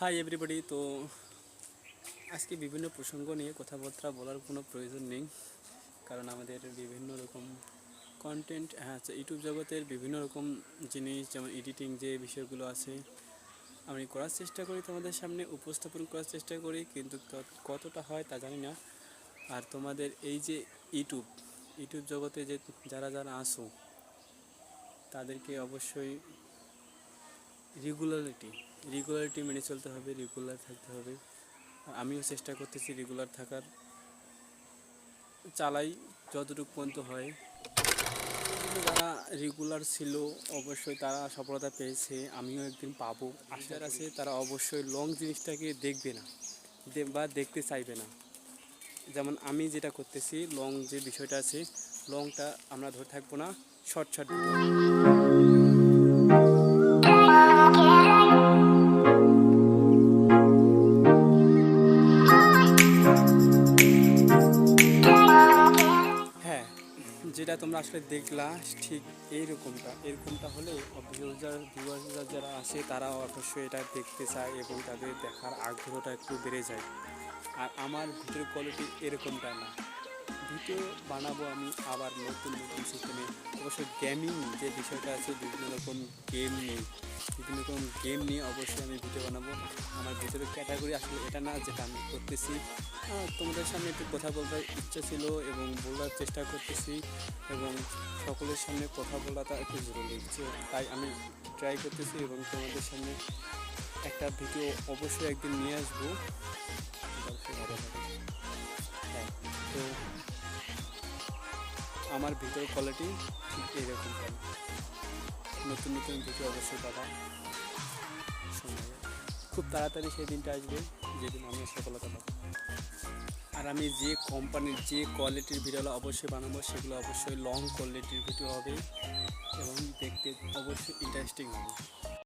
Hi everybody. তো আজকে বিভিন্ন প্রসঙ্গ নিয়ে কথাবার্তা বলার কোনো প্রয়োজন নেই, কারণ আমাদের বিভিন্ন রকম কন্টেন্ট ইউটিউব জগতের বিভিন্ন রকম জিনিস, যেমন এডিটিং যে বিষয়গুলো আছে আমি করার চেষ্টা করি, তোমাদের সামনে উপস্থাপন করার চেষ্টা করি, কিন্তু কতটা হয় তা জানি না। আর তোমাদের এই যে ইউটিউব ইউটিউব জগতে যে যারা যারা আসো তাদেরকে অবশ্যই রেগুলারিটি মেনে চলতে হবে, রেগুলার থাকতে হবে। আমিও চেষ্টা করতেছি রেগুলার থাকার, চালাই যতটুকু পর্যন্ত হয়। যারা রেগুলার ছিল অবশ্যই তারা সফলতা পেয়েছে, আমিও একদিন পাবো আশা আছে। তারা অবশ্যই লং জিনিসটাকে দেখবে না বা দেখতে চাইবে না। যেমন আমি যেটা করতেছি, লং যে বিষয়টা আছে, লংটা আমরা ধরে থাকবো না, শর্ট শর্ট হ্যাঁ, যেটা তোমরা আসলে দেখলা ঠিক এরকমটা হলে ভিউয়ার্স যারা আছে তারা অবশ্যই এটা দেখতে চায় এবং তাদের দেখার আগ্রহটা একটু বেড়ে যায়। আর আমার ভিডিও কোয়ালিটি এরকমটা না। ভিডিও বানাবো আমি আবার নতুন নতুন সিস্টেমে, অবশ্যই গেমিং যে বিষয়টা আছে, বিভিন্ন রকম গেম নিয়ে অবশ্যই আমি ভিডিও বানাবো। আমার ভিডিওর ক্যাটাগরি আসলে এটা না যেটা আমি করতেছি। তোমাদের সামনে একটু কথা বলতে ইচ্ছা ছিল এবং বলার চেষ্টা করতেছি, এবং সকলের সামনে কথা বলাটা একটু জরুরি, তাই আমি ট্রাই করতেছি এবং তোমাদের সামনে একটা ভিডিও অবশ্যই একদিন নিয়ে আসবো। হ্যাঁ, তো আমার ভিডিওর কোয়ালিটি ঠিক এইরকম। নতুন নতুন ভিডিও অবশ্যই পাবা, খুব তাড়াতাড়ি সেই দিনটা আসবে যেদিন আমি সফলতা পাবো। আর আমি যে কোম্পানির যে কোয়ালিটির ভিডিওগুলো অবশ্যই বানাবো, সেগুলো অবশ্যই লং কোয়ালিটির ভিডিও হবে এবং দেখতে অবশ্যই ইন্টারেস্টিং হবে।